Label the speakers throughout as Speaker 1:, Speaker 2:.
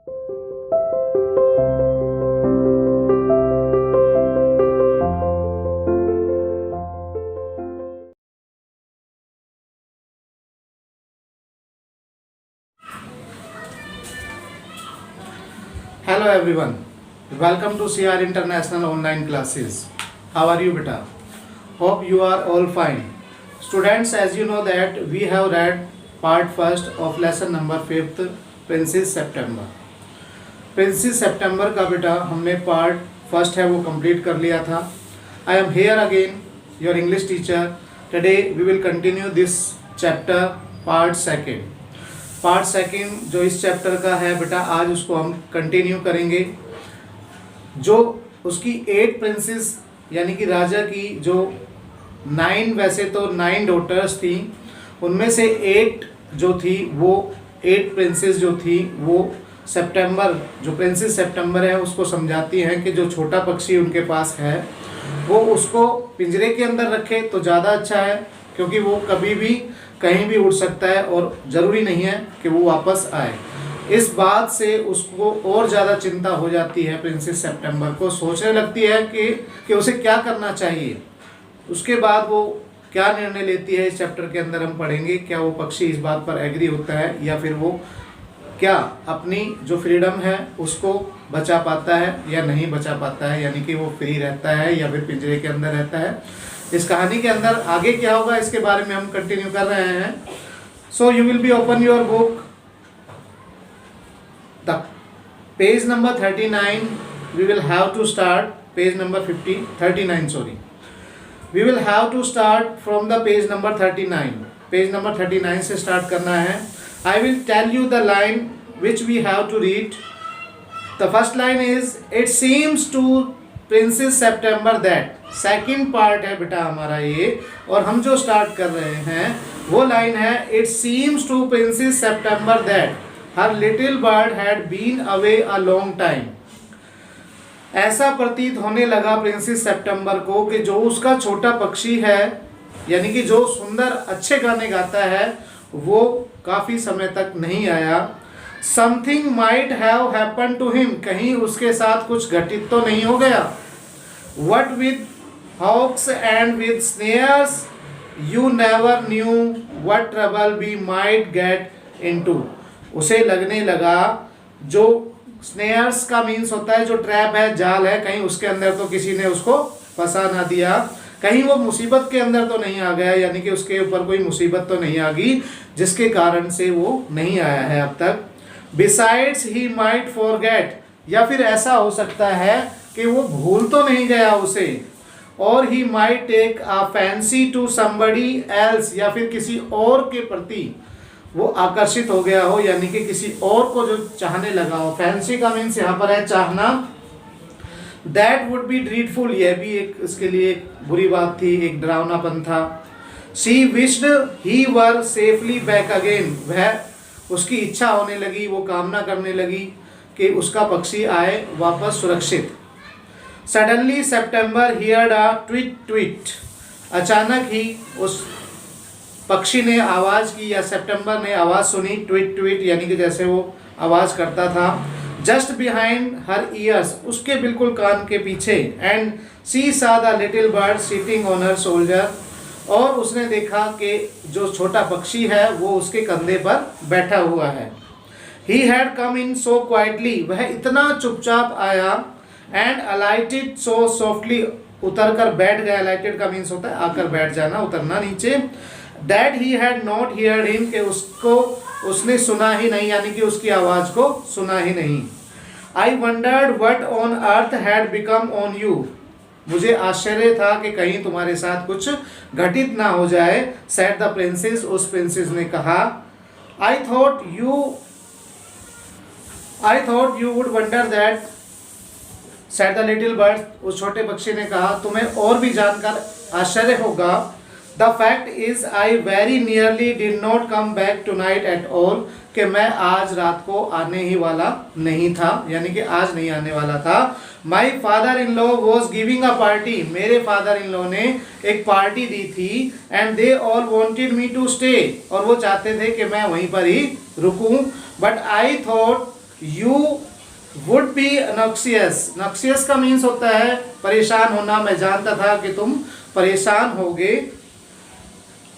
Speaker 1: Hello everyone, welcome to CR International Online Classes. How are you beta? Hope you are all fine. Students, as you know that we have read part first of lesson number 5th, Princess September. Princess September का बेटा हमने part first है वो complete कर लिया था. I am here again, your English teacher. Today we will continue this chapter part second. Part second जो इस चैप्टर का है बेटा आज उसको हम कंटिन्यू करेंगे. जो उसकी 8 प्रिंसेस यानी कि राजा की जो 9 वैसे तो 9 डॉटर्स थी उनमें से 8 जो थी वो 8 प्रिंसेस जो थी वो सितंबर जो प्रिंसेस सितंबर है उसको समझाती हैं कि जो छोटा पक्षी उनके पास है वो उसको पिंजरे के अंदर रखे तो ज़्यादा अच्छा है क्योंकि वो कभी भी कहीं भी उड़ सकता है और ज़रूरी नहीं है कि वो वापस आए. इस बात से उसको और ज़्यादा चिंता हो जाती है. प्रिंसेस सितंबर को सोचने लगती है कि उसे क्या करना चाहिए. उसके बाद वो क्या निर्णय लेती है इस चैप्टर के अंदर हम पढ़ेंगे. क्या वो पक्षी इस बात पर एग्री होता है या फिर वो क्या अपनी जो फ्रीडम है उसको बचा पाता है या नहीं बचा पाता है, यानी कि वो फ्री रहता है या फिर पिंजरे के अंदर रहता है. इस कहानी के अंदर आगे क्या होगा इसके बारे में हम कंटिन्यू कर रहे हैं. So you will be open your book the page number 39. We will have to start page number 39 sorry. We will have to start from the page number 39. Page number 39 से स्टार्ट करना है. I will tell you the line which we have to read. The first line is it seems to Princess September that. Second part है बेटा हमारा ये और हम जो स्टार्ट कर रहे हैं वो लाइन है it seems to Princess September that her little bird had been away a long time. ऐसा प्रतीत होने लगा प्रिंसेस सितंबर को कि जो उसका छोटा पक्षी है यानी कि जो सुंदर अच्छे गाने गाता है वो काफ़ी समय तक नहीं आया. Something might have happen to him. कहीं उसके साथ कुछ घटित तो नहीं हो गया. What with hawks and with snares, you never knew what trouble we might get into. उसे लगने लगा जो snares का मीन्स होता है जो ट्रैप है जाल है, कहीं उसके अंदर तो किसी ने उसको फंसा ना दिया, कहीं वो मुसीबत के अंदर तो नहीं आ गया, यानी कि उसके ऊपर कोई मुसीबत तो नहीं आ गई जिसके कारण से वो नहीं आया है अब तक. Besides he might forget, या फिर ऐसा हो सकता है कि वो भूल तो नहीं गया उसे. और he might take a fancy to somebody else, या फिर किसी और के प्रति वो आकर्षित हो गया हो यानी कि किसी और को जो चाहने लगा हो. फैंसी का मीन्स यहाँ पर है चाहना. दैट वुड बी ड्रीडफुल, यह भी एक इसके लिए एक बुरी बात थी, एक डरावनापन था. She wished he were safely back again. वह उसकी इच्छा होने लगी, वो कामना करने लगी कि उसका पक्षी आए वापस सुरक्षित. Suddenly September heard a tweet tweet. अचानक ही उस पक्षी ने आवाज़ की या सितंबर ने आवाज़ सुनी. ट्वीट ट्वीट यानी कि जैसे वो आवाज़ करता था. जस्ट बिहाइंड हर ईयर्स, उसके बिल्कुल कान के पीछे. एंड सी सा the little bird sitting on her shoulder. और उसने देखा कि जो छोटा पक्षी है वो उसके कंधे पर बैठा हुआ है. He had come in so quietly, वह इतना चुपचाप आया. एंड अलाइटेड सो सॉफ्टली, उतर कर बैठ गया. अलाइटेड का मीन्स होता है आकर बैठ जाना, उतरना नीचे. That he had not heard him, कि उसको उसने सुना ही नहीं, यानी कि उसकी आवाज़ को सुना ही नहीं. आई wandered what on earth had become on you. मुझे आश्चर्य था कि कहीं तुम्हारे साथ कुछ घटित ना हो जाए. सेड द प्रिंसेस, उस प्रिंसेस ने कहा. आई thought you would wonder that, said the little bird. उस छोटे पक्षी ने कहा तुम्हें और भी जानकर आश्चर्य होगा. The fact is I very nearly did not come back tonight at all, कि मैं आज रात को आने ही वाला नहीं था, यानी कि आज नहीं आने वाला था. My father in law was giving a party. मेरे फादर इन लॉ ने एक पार्टी दी थी. And they all wanted me to stay, और वो चाहते थे कि मैं वहीं पर ही रुकूं. But I thought you would be noxious. Noxious का मीन्स होता है परेशान होना, मैं जानता था कि तुम परेशान होगे।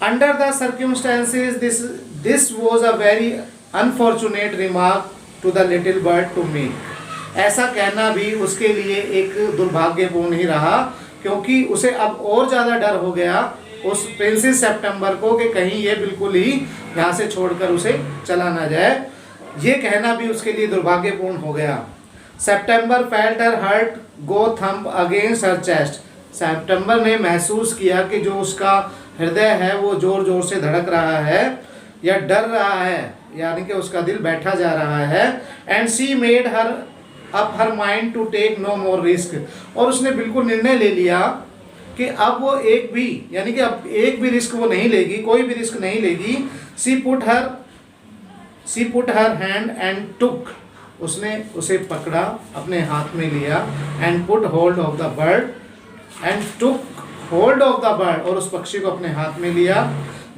Speaker 1: Under the circumstances this was a very unfortunate remark to the little bird to make. ऐसा कहना भी उसके लिए एक दुर्भाग्यपूर्ण ही रहा, क्योंकि उसे अब और ज़्यादा डर हो गया उस प्रिंसेस सितंबर को कि कहीं ये बिल्कुल ही यहाँ से छोड़कर उसे चला ना जाए। ये कहना भी उसके लिए दुर्भाग्यपूर्ण हो गया। सितंबर फेल्ट हर हार्ट गो थंप अगेंस्ट हर चेस्ट। सितंबर ने महसूस किया कि जो उसका हृदय है वो जोर जोर से धड़क रहा है या डर रहा है, यानी कि उसका दिल बैठा जा रहा है। And she made her up her mind to take no more risk. और उसने बिल्कुल निर्णय ले लिया कि अब वो एक भी, यानी कि अब एक भी रिस्क वो नहीं लेगी, कोई भी रिस्क नहीं लेगी। She put her hand and took. उसने उसे पकड़ा, अपने हाथ में लिया। And put hold of the bird and took hold of the bird. और उस पक्षी को अपने हाथ में लिया।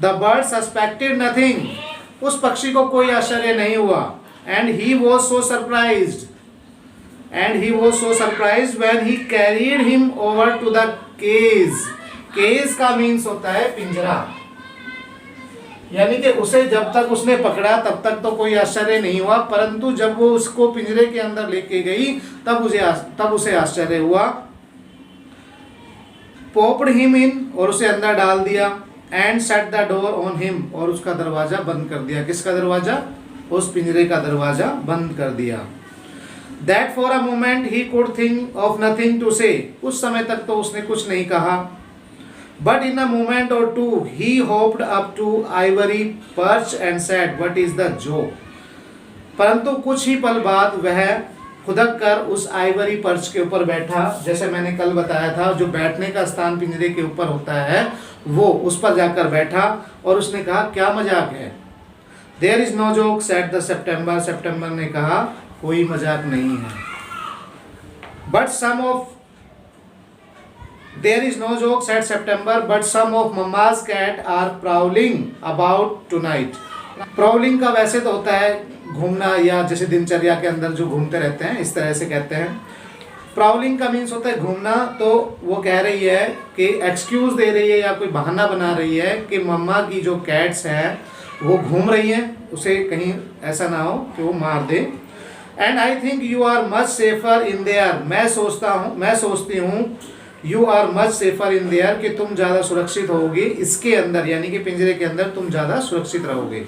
Speaker 1: The bird suspected nothing. उस पक्षी को कोई आश्चर्य नहीं हुआ। And he was so surprised when he carried him over to the cage। Cage का मीन्स होता है पिंजरा, यानी कि उसे जब तक उसने पकड़ा तब तक तो कोई आश्चर्य नहीं हुआ, परंतु जब वो उसको पिंजरे के अंदर लेके गई तब उसे आश्चर्य हुआ। Popped him in. और उसे अंदर डाल दिया। And shut the door on him. और उसका दरवाजा बंद कर दिया। किसका दरवाजा? उस पिंजरे का दरवाजा बंद कर दिया। That for a moment he could think of nothing to say। उस समय तक तो उसने कुछ नहीं कहा। But in a moment or two he hopped up to ivory perch and said, "What is the joke?" परंतु कुछ ही पल बाद वह खुदक कर उस आइवरी पर्च के ऊपर बैठा। जैसे मैंने कल बताया था, जो बैठने का स्थान पिंजरे के ऊपर होता है वो उस पर जाकर बैठा और उसने कहा, क्या मजाक है? There is no joke said the September। सितंबर ने कहा, कोई मजाक नहीं है। But some of There is no joke said September, but some of Mama's cat are prowling about tonight। Prowling का वैसे तो होता है घूमना, या जैसे दिनचर्या के अंदर जो घूमते रहते हैं, इस तरह से कहते हैं। Prowling का मीन्स होता है घूमना। तो वो कह रही है कि एक्सक्यूज दे रही है या कोई बहाना बना रही है कि मम्मा की जो कैट्स हैं वो घूम रही हैं, उसे कहीं ऐसा ना हो कि वो मार दे। And I think you are much safer in there. मैं सोचती हूँ you are much safer in there, कि तुम ज़्यादा सुरक्षित होगी इसके अंदर, यानी कि पिंजरे के अंदर तुम ज़्यादा सुरक्षित रहोगे।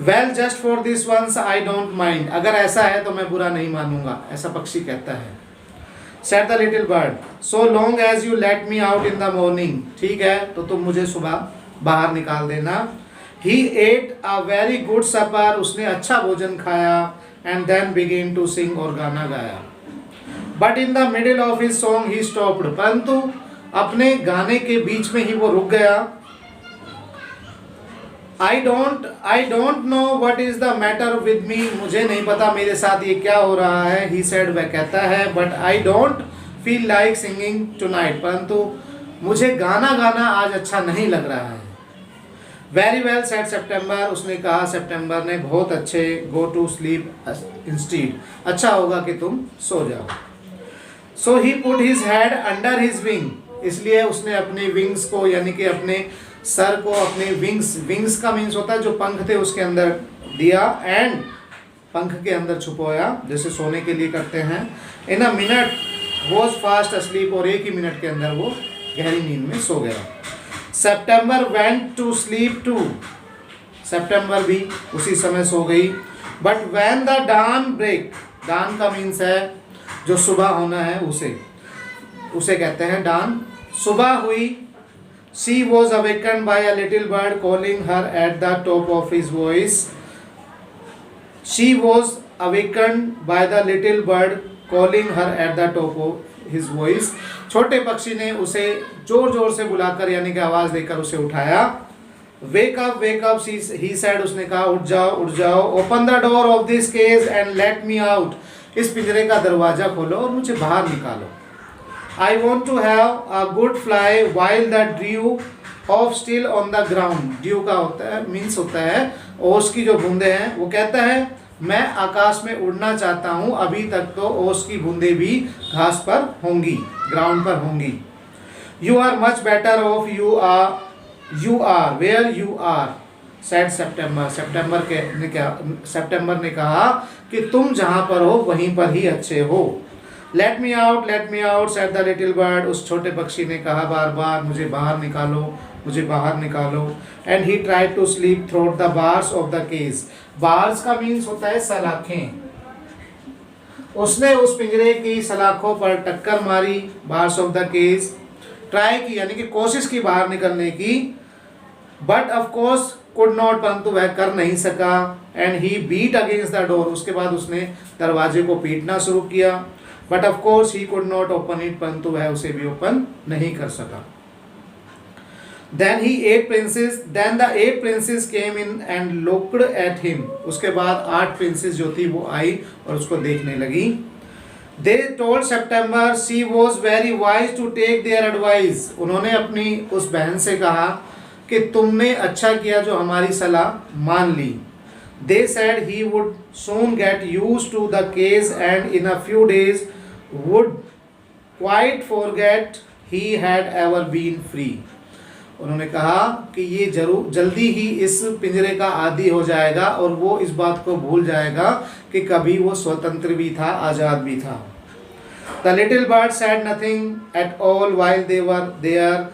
Speaker 1: Well just for this once I don't mind. अगर ऐसा है तो मैं बुरा नहीं मानूंगा, ऐसा पक्षी कहता है। Said the little bird, so long as you let me out in the morning. ठीक है, तो तुम मुझे सुबह बाहर निकाल देना। He ate a very good supper। उसने अच्छा भोजन खाया। And then began to sing और गाना गाया। But in the middle of his song he stopped। परंतु अपने गाने के बीच में ही वो रुक गया। I don't know what is the matter with me। मुझे नहीं पता मेरे साथ ये क्या हो रहा है। He said, वह कहता है, But I don't feel like singing tonight। परंतु मुझे गाना गाना आज अच्छा नहीं लग रहा है। Very well said September. उसने कहा सितंबर ने, बहुत अच्छे। Go to sleep instead. अच्छा होगा कि तुम सो जाओ। So he put his head under his wing. इसलिए उसने अपनी विंग्स को, यानी कि अपने सर को अपने विंग्स का मीन्स होता है जो पंख थे उसके अंदर दिया। एंड पंख के अंदर छुपाया, जैसे सोने के लिए करते हैं। In a minute was fast asleep. और एक ही मिनट के अंदर वो गहरी नींद में सो गया। September went to sleep too. सितंबर भी उसी समय सो गई। But when the dawn break. Dawn का मीन्स है जो सुबह होना है, उसे कहते हैं डान। सुबह हुई। She was awaken by a little bird calling her at the top of his voice. She was awaken by the little bird calling her at the top of his voice. छोटे पक्षी ने उसे जोर जोर से बुलाकर, यानी कि आवाज देकर उसे उठाया। Wake up he said. उसने कहा, उठ जाओ। Open the door of this cage and let me out. इस पिंजरे का दरवाजा खोलो और मुझे बाहर निकालो। I want to have a good fly while the dew of still on the ground. Dew का होता है मीन्स होता है ओस की जो बूंदे हैं। वो कहता है मैं आकाश में उड़ना चाहता हूँ, अभी तक तो ओस की बूंदें भी घास पर होंगी, ग्राउंड पर होंगी। You are much better off, you are where you are, said September, September ने कहा कि तुम जहाँ पर हो वहीं पर ही अच्छे हो। Late me out said the little bird, उस छोटे पक्षी ने कहा बार बार, मुझे बाहर निकालो, मुझे बाहर निकालो। And he tried to slip through the bars of the cage, bars का मीन्स होता है सलाखें, उसने उस पिंजरे की सलाखों पर टक्कर मारी, bars of the cage, try की यानी कि कोशिश की बाहर निकलने की, but of course could not, परंतु वह कर नहीं सका। And he beat against the door, उसके बाद उसने दरवाजे को पीटना शुरू किया, but of course he could not open it, परंतु वह उसे भी ओपन नहीं कर सका। Then the 8 princes came in and looked at him, उसके बाद 8 प्रिंसेस जो थी वो आई और उसको देखने लगी। They told September she was very wise to take their advice, उन्होंने अपनी उस बहन से कहा कि तुमने अच्छा किया जो हमारी सलाह मान ली। They said he would soon get used to the case and in a few days would quite forget he had ever been free, उन्होंने कहा कि ये जल्दी ही इस पिंजरे का आदी हो जाएगा और वो इस बात को भूल जाएगा कि कभी वो स्वतंत्र भी था, आज़ाद भी था। The little bird said nothing at all while they were there,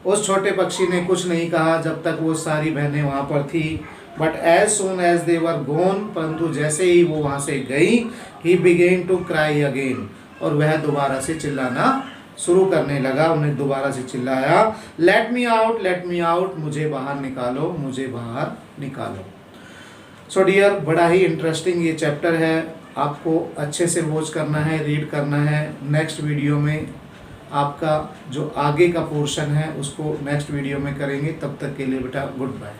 Speaker 1: उस छोटे पक्षी ने कुछ नहीं कहा जब तक वो सारी बहनें वहाँ पर थी। But as soon as they were gone, परंतु जैसे ही वो वहाँ से गई, he began to cry again, और वह दोबारा से चिल्लाना शुरू करने लगा। उन्हें दोबारा से चिल्लाया, लेट मी आउट, मुझे बाहर निकालो, मुझे बाहर निकालो। सो डियर, बड़ा ही इंटरेस्टिंग ये चैप्टर है, आपको अच्छे से वॉच करना है, रीड करना है। नेक्स्ट वीडियो में आपका जो आगे का पोर्शन है उसको नेक्स्ट वीडियो में करेंगे। तब तक के लिए बेटा गुड बाय।